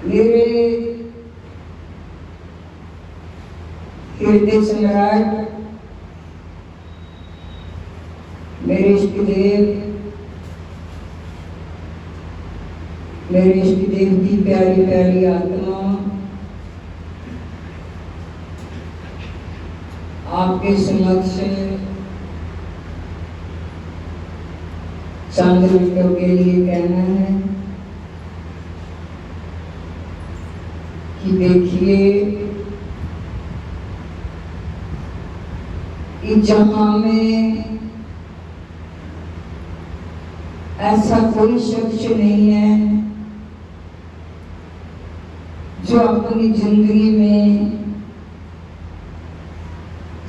मेरे हृदय सम्राट, मेरे इष्ट देव, मेरे इष्ट देव की प्यारी प्यारी आत्मा, आपके समक्ष चंद मिनटों के लिए कहना है कि देखिए, इस जहां में ऐसा कोई शख्स नहीं है जो अपनी जिंदगी में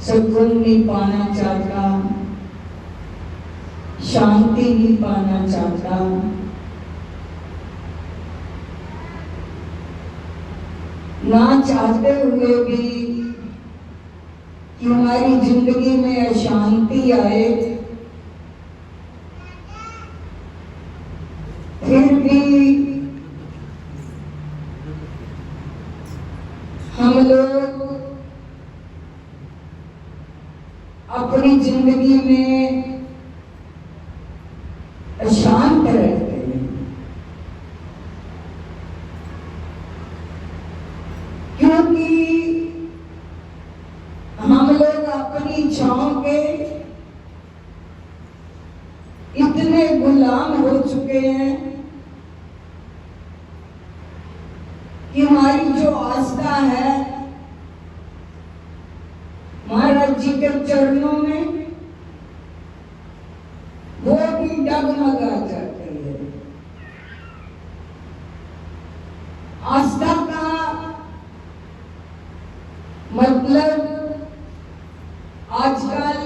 सुकून नहीं पाना चाहता, शांति नहीं पाना चाहता। ना चाहते हुए भी कि हमारी जिंदगी में अशांति आए, फिर भी हम लोग अपनी जिंदगी में अशांत रहते हैं, क्योंकि हम लोग अपनी इच्छाओं के इतने गुलाम हो चुके हैं कि हमारी जो आस्था है महाराज जी के चरणों में, वो भी डगमगा जाती है। आस्था का मतलब आजकल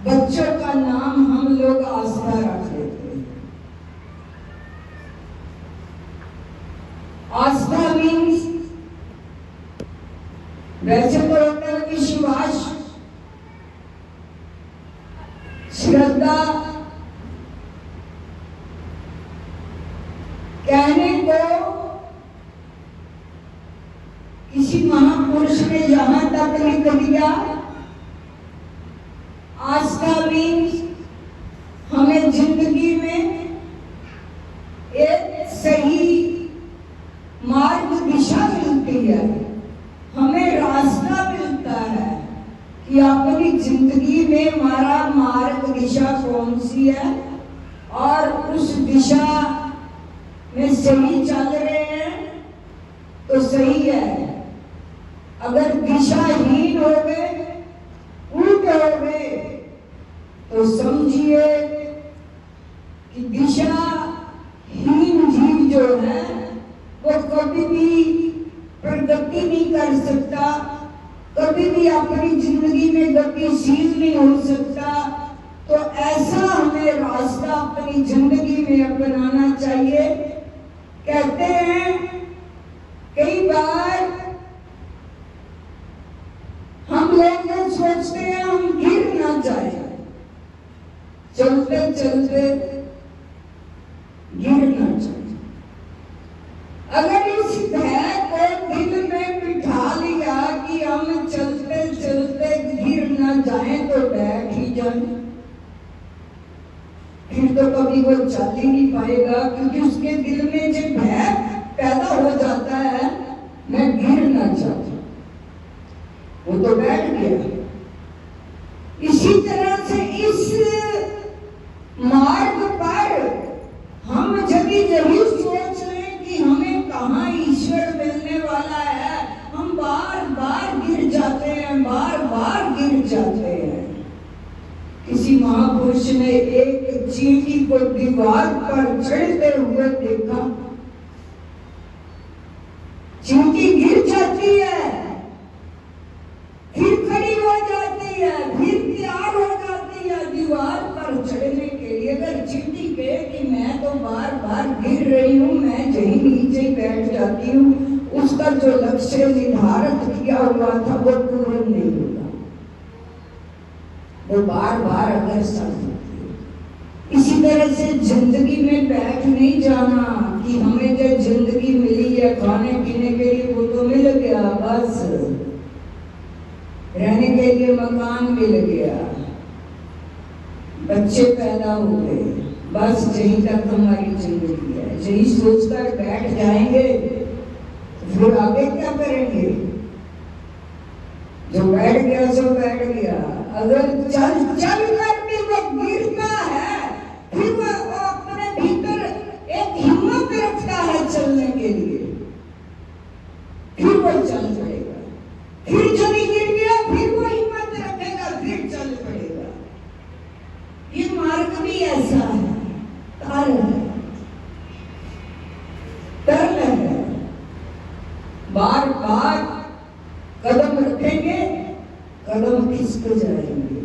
बच्चों का नाम हम लोग आस्था रख लेते हैं। आस्था मीन्स वैसे तो होता है विश्वास, श्रद्धा, कहने को किसी महापुरुष ने यहां तक लिख दिया। आस्था मीन्स हमें जिंदगी में एक सही मार्ग दिशा मिलती है, हमें रास्ता मिलता है कि अपनी जिंदगी में हमारा मार्ग दिशा कौन सी है और उस दिशा में सही चल रहे हैं तो सही है। अगर दिशाहीन हो गए, उल्ट हो गए, तो समझिए कि दिशाहीन जीव जो है वो कभी भी प्रगति नहीं कर सकता, कभी भी अपनी जिंदगी में गतिशील नहीं हो सकता। तो ऐसा हमें रास्ता अपनी जिंदगी में अपनाना चाहिए। कहते हैं कई बार हम लोग ये सोचते हैं हम गिर ना जाए, चलते चलते गिर ना जाए। अगर इस भय को दिल में बिठा लिया कि हम चलते चलते गिर ना जाएं तो बैठ ही जाए, फिर तो कभी वो चल ही नहीं पाएगा, क्योंकि उसके दिल में जो भय पैदा हो जाता है मैं गिर ना चाहता, वो तो बैठ गया। इसी तरह से इस मार्ग पर हम यदि यही सोच लें कि हमें कहाँ ईश्वर मिलने वाला है, हम बार बार गिर जाते हैं, बार बार गिर जाते हैं। किसी महापुरुष ने एक चींटी को दीवार पर चढ़ते हुए देखा, चींटी गिर जाती है, फिर खड़ी हो जाती है, फिर तैयार हो जाती है दीवार पर चढ़ने के लिए। अगर चींटी कहे कि मैं तो बार बार गिर रही हूँ, मैं यही नीचे बैठ जाती हूँ, उसका जो लक्ष्य निर्धारित किया हुआ था वो पूर्ण नहीं होगा, वो बार बार अगर इसी तरह से जिंदगी में बैठ नहीं जाना कि हमें जो जिंदगी मकान मिल गया, बच्चे पैदा हो गए, बस यहीं तक हमारी जिंदगी है। यही सोचकर बैठ जाएंगे फिर आगे क्या करेंगे? जो बैठ गया सो बैठ गया। अगर चल चल करके वो गिरता है फिर वो अपने भीतर एक हिम्मत रखता है चलने के लिए, फिर वो चल पड़ेगा। फिर चली गिर गया फिर वो हिम्मत रखेगा, फिर चल पड़ेगा। ये मार्ग भी ऐसा है, तरल है। बार बार कदम रखेंगे, कदम खिसक जाएंगे,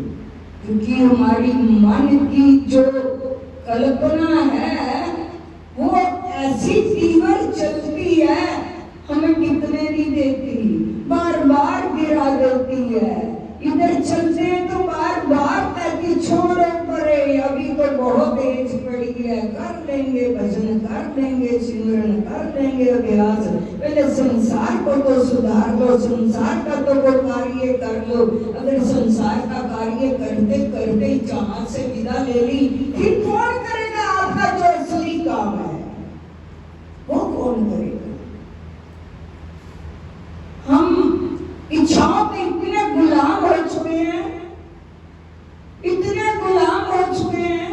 क्योंकि हमारी मन की जो कल्पना है वो ऐसी तीव्र चलती है, हमें कितने नहीं देती, बार बार गिरा देती है। इधर चलते हैं तो बार बार कहती छोड़ो परे, अभी तो बहुत एज पड़ी है, कर लेंगे भजन, कर लेंगे सिमरन, कर लेंगे अभ्यास, पहले संसार को तो सुधार लो, संसार का तो वो कार्य कर लो। अगर संसार का कार्य करते करते जहां से विदा ले ली, फिर कौन करेगा आपका जो असली काम है? वो कौन करेगा? हम इच्छाओं के इतने गुलाम हो चुके हैं, इतने गुलाम हो चुके हैं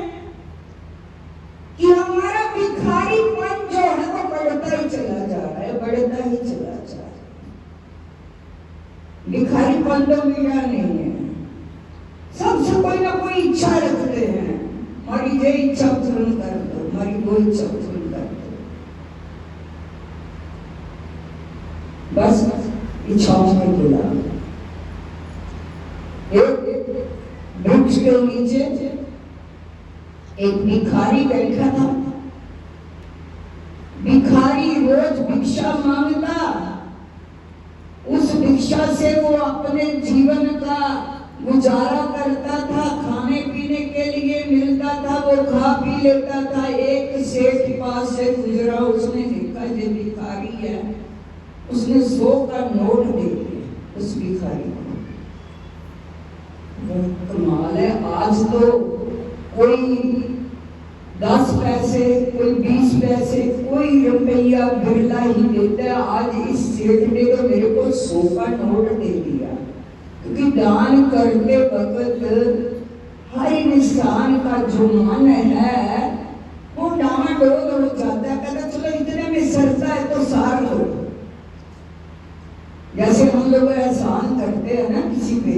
कि हमारा भिखारीपन जो है वो बढ़ता ही चला जा रहा है, बढ़ता ही चला जा रहा है। भिखारीपन तो मिला नहीं है, सबसे कोई ना कोई इच्छा रखते हैं, हमारी ये इच्छा पूर्ण कर दो, हमारी वो इच्छा पूर्ण कर दो, बस इच्छाओं में गुलाम। एक वृक्ष के नीचे एक भिखारी बैठा था। भिखारी रोज भिक्षा मांगता, उस भिक्षा से वो अपने जीवन का गुजारा करता था, खाने पीने के लिए मिलता था, वो खा पी लेता था। एक सेठ पास से गुजरा, उसने देखा ये भिखारी है, उसने 100 का नोट दे दिया उस भिखारी को। कमाल है, आज तो कोई 10 पैसे, कोई 20 पैसे, कोई रुपया बिरला ही देता है। आज इस सेठ ने तो मेरे को 100 का नोट दे दिया, क्योंकि दान करते वक्त हर इंसान का जो मन है वो डामाडोल हो जाता है, कहता चलो इतने में सरता है तो सार लो। जैसे हम लोग एहसान करते हैं ना किसी पे,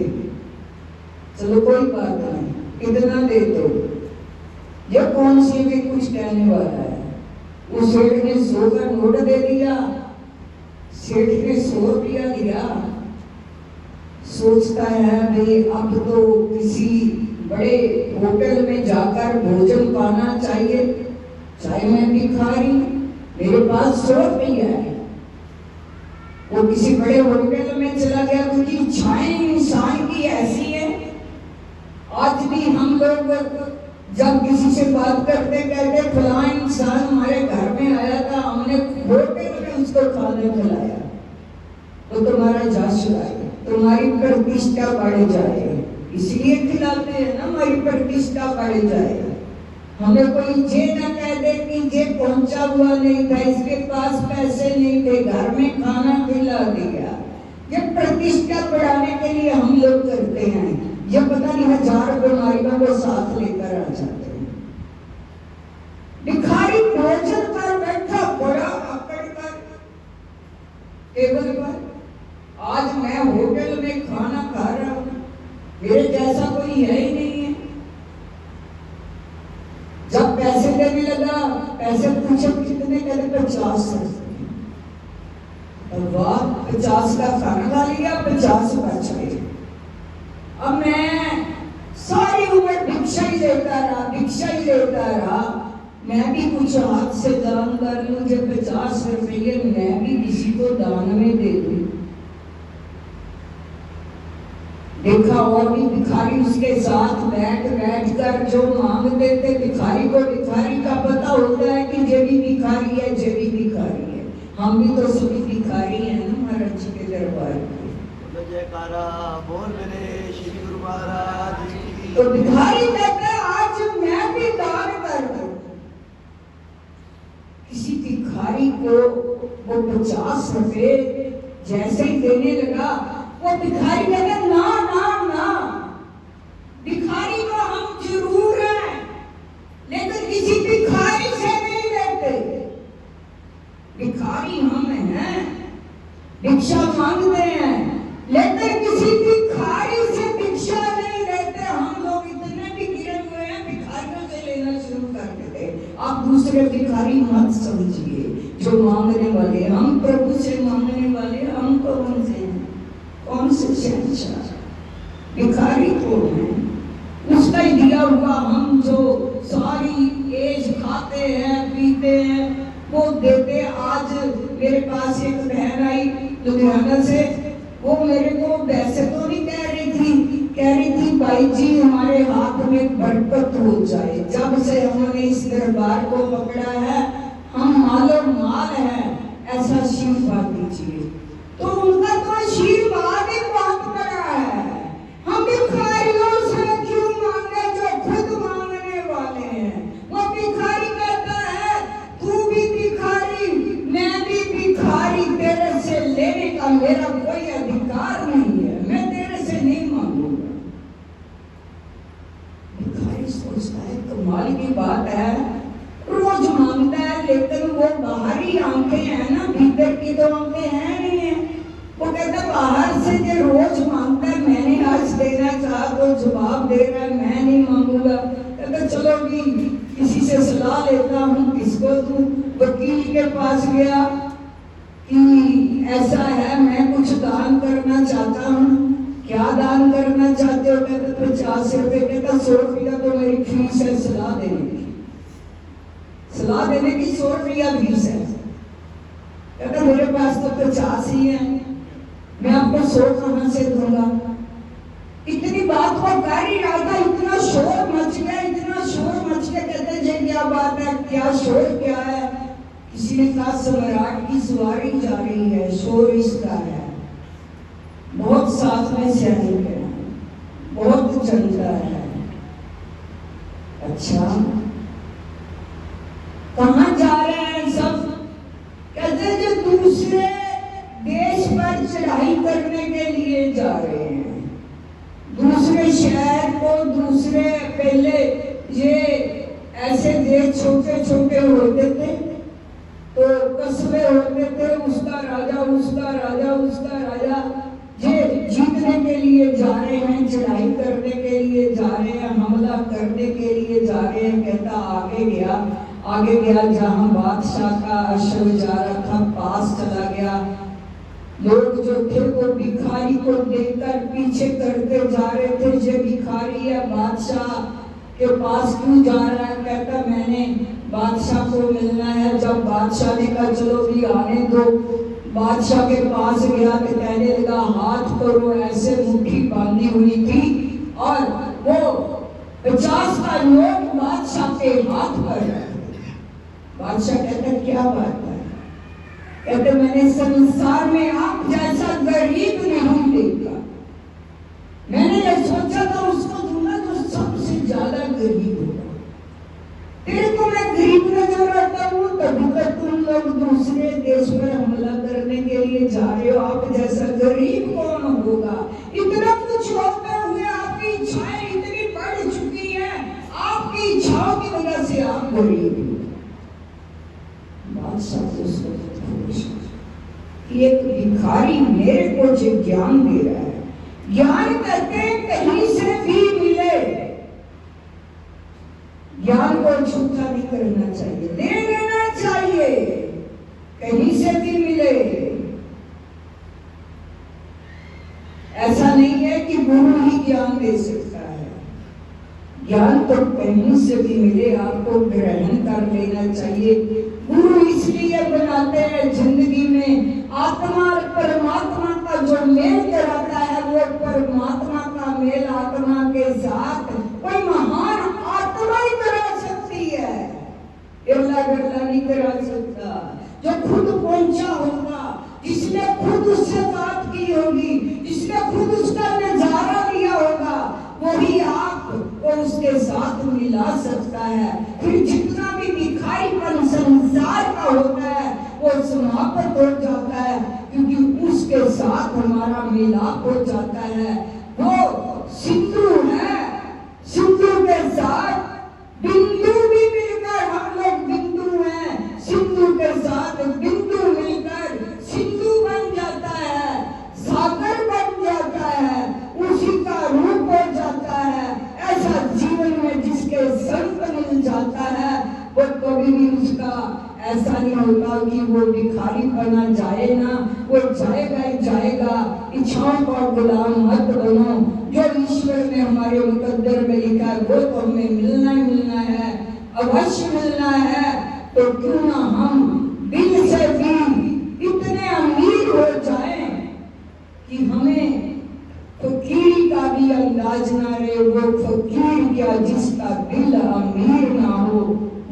चलो कोई बात नहीं इतना दे दो, ये कौन सी भी कुछ कहने वाला है। उस सेठ ने 100 का नोट दे दिया, सेठ ने 100 रुपया लिया, सोचता है भाई अब तो किसी बड़े होटल में जाकर भोजन पाना चाहिए, चाहे मैं भिखारी, मेरे पास 100 रुपया है। वो किसी बड़े होटल में चला गया, क्योंकि इच्छाएं इंसान की ऐसी है। आज भी हम लोग जब किसी से बात करते कहते फलां इंसान हमारे घर में आया था, हमने होटल में उसको खाना खिलाया, तो तुम्हारा जश आए, तुम्हारी प्रतिष्ठा बढ़ जाए, इसलिए खिलाते हैं ना, हमारी प्रतिष्ठा बढ़ जाए। हमें कोई ये ना कह दे कि ये पहुंचा हुआ नहीं था, इसके पास पैसे नहीं थे, घर में खाना खिला दिया। ये प्रतिष्ठा बढ़ाने के लिए हम लोग करते हैं, ये पता नहीं 1000 बीमारियों को साथ लेकर आ जाते हैं। भिखारी भोजन पर बैठा, बड़ा अकड़ कर टेबल पर, आज मैं होटल में खाना खा रहा हूं, मेरे जैसा कोई है ही नहीं है। जब पैसे देने लगा, पैसे पूछे कितने, कहते 50 रुपये। वाह, 50 का खाना खा लिया, 50 बच गए। अब मैं सारी उम्र भिक्षा ही लेता रहा, भिक्षा ही लेता रहा। मैं भी कुछ हाथ से दान कर लूं, जब 50 रुपये मैं भी किसी को दान में दे दूं। देखा और भी भिखारी उसके साथ बैठ कर जो मांगते थे, भिखारी को भिखारी का पता होता है कि ये भी भिखारी है, ये भी भिखारी है। हम भी तो सभी भिखारी हैं ना महाराज जी के दरबार में। जयकारा बोल मेरे महाराज की। तो भिखारी कहता है आज मैं भी दान कर दूं। किसी भिखारी को वो 50 रुपए जैसे ही देने लगा, वो भिखारी कहता ना ना ना, भिखारी तो हम जरूर हैं, लेकिन किसी भिखारी से नहीं लेते। भिखारी हम हैं, भिक्षा मांगते हैं, लेकिन किसी भिखारी से भिक्षा नहीं लेते। हम लोग इतने भी गिरे हुए हैं, भिखारियों से लेना शुरू कर देते। आप दूसरे भिखारी मत समझिए जो मांगने वाले, हम प्रभु से मांगने वाले, हम कौन से हैं? कौन से शहंशाह? भिखारी तो हैं उसका ही दिया हुआ। हम जो सारी एज खाते हैं पीते हैं वो देते। आज मेरे पास एक बहन आई लुधियाना से, वो मेरे को वैसे तो नहीं कह रही थी भाई जी हमारे हाथ में बरकत हो जाए। जब से हमने इस दरबार को पकड़ा है हम मालो माल है, ऐसा आशीर्वाद दीजिए। तो उनका तो आशीर्वाद ही बहुत बड़ा है। हम भिखारियों से क्यों मांगे जो खुद मांगने वाले हैं? वो भिखारी कहता है तू भी भिखारी, मैं भी भिखारी, तेरे से लेने का मेरा कोई अधिकार नहीं है, मैं तेरे से नहीं मांगूंगा। भिखारी सोचता है कमाल की बात है, रोज मांगता है लेकिन वो बाहरी आंखें हैं ना, भीतर की तो आंखें हैं नहीं है। वो कहता बाहर से जो रोज मांगता है, मैंने आज देना चाहा तो जवाब दे रहा है मैं नहीं मांगूंगा। कहता चलो भी किसी से सलाह लेता हूँ, किसको दूं? वकील के पास गया कि ऐसा है मैं कुछ दान करना चाहता हूँ। क्या दान करना चाहते हो? कहता 50 रुपए। कहता 100 रुपया तो मेरी फीस है सलाह देने की, सलाह देने की 100 रुपया फीस है। कहता मेरे पास तो 50 ही है, मैं आपको 100 कहां से दूंगा? इतनी बात को कर ही रहा था, इतना शोर मच गया, इतना शोर मच गया। कहते जी क्या बात है, क्या शोर क्या है? किसी ने कहा सम्राट की सवारी जा रही है, शोर इसका है, बहुत साथ में सैनिक है, बहुत जनता है। अच्छा कहां जा रहे हैं सब? कहते जो दूसरे देश पर चढ़ाई करने के लिए जा रहे हैं, दूसरे शहर को, दूसरे पहले ये ऐसे देश छोटे छोटे होते थे तो कस्बे होते थे, उसका राजा उसका राजा उसका राजा, ये जीतने के लिए जा रहे हैं, चढ़ाई करने के लिए जा रहे हैं, हमला करने के लिए जा रहे हैं। कहता आगे गया जहां बादशाह का अश्व जा रहा था, पास चला गया। लोग जो थे वो भिखारी को देखकर पीछे करते जा रहे थे, ये भिखारी है बादशाह के पास क्यों जा रहा है? कहता मैंने बादशाह को मिलना है। जब बादशाह ने कहा चलो भी आने दो, बादशाह के पास गया तो कहने लगा हाथ करो, ऐसे मुट्ठी बांधी हुई थी और वो 50 का नोट बादशाह के हाथ पर। बादशाह कहता क्या बात है? कहते मैंने संसार में आप जैसा गरीब नहीं देखा, मैंने ये सोचा था उसको दूंगा जो सबसे ज्यादा गरीब होगा। तेरे को मैं गरीब नजर आता हूँ, तभी तक तुम लोग दूसरे देश पर हमला करने के लिए जा रहे हो। आप जैसा गरीब कौन होगा? इतना कुछ होते हुए आपकी इच्छाएं इतनी बढ़ चुकी हैं, आपकी इच्छाओं की वजह से आप गरीब हो। बादशाह एक भिखारी मेरे को जो ज्ञान दे रहा है, ज्ञान करते कहीं से भी मिले, ज्ञान को झूठा नहीं करना चाहिए, दे देना चाहिए, कहीं से भी मिले। ऐसा नहीं है कि गुरु ही ज्ञान दे सकता है, ज्ञान तो कहीं से भी मिले आपको ग्रहण कर लेना चाहिए। गुरु इसलिए बनाते हैं जिंदगी में, आत्मा और परमात्मा का जो मेल कराता है, वो परमात्मा का मेल आत्मा के साथ कोई महान आत्मा ही करा सकती है, इल्ला गल्ला नहीं करा सकता। जो खुद पहुंचा होगा, जिसने खुद उससे बात की होगी, जिसने खुद उसका नजारा लिया होगा, सकता है, फिर जितना भी दिखाईपन संसार का होता है वो समाप्त हो जाता है, क्योंकि उसके साथ हमारा मिलाप हो जाता है। वो सिंधु है, सिंधु के साथ बिंदु भी मिलकर हम लोग बिंदु हैं, सिंधु के साथ बिंदु मिलकर सिंधु बन जाता है, सागर बन जाता है, उसी का रूप हो जाता है। ऐसा जीवन में जिसके संग मिल जाता है वो कभी भी उसका ऐसा नहीं होता कि वो भिखारी बना जाए ना, वो जाएगा ही जाएगा। इच्छाओं का गुलाम मत बनो, जो ईश्वर ने हमारे मुकद्दर में लिखा है वो तो हमें मिलना ही मिलना है, अवश्य मिलना है। तो क्यों ना हम दिल से भी इतने अमीर हो जाएं कि हमें फकीर का भी अंदाज ना रहे। वो फकीर क्या जिसका दिल अमीर ना हो,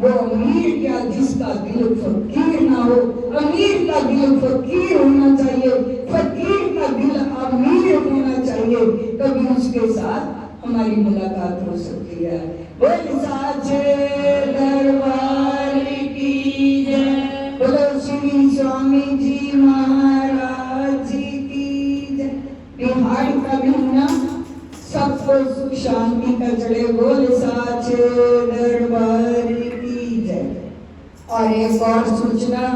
वो अमीर क्या जिसका दिल फकीर ना हो। अमीर का दिल फकीर होना चाहिए, फकीर का दिल अमीर होना चाहिए, कभी उसके साथ हमारी मुलाकात हो सकती है। बोल साचे दरबार की जय, बोलो श्री स्वामी जी महाराज की जय। बिहार का महीना सबको सुख शांति का चढ़े, बोल साचे दरबार की जय। और एक और सूचना,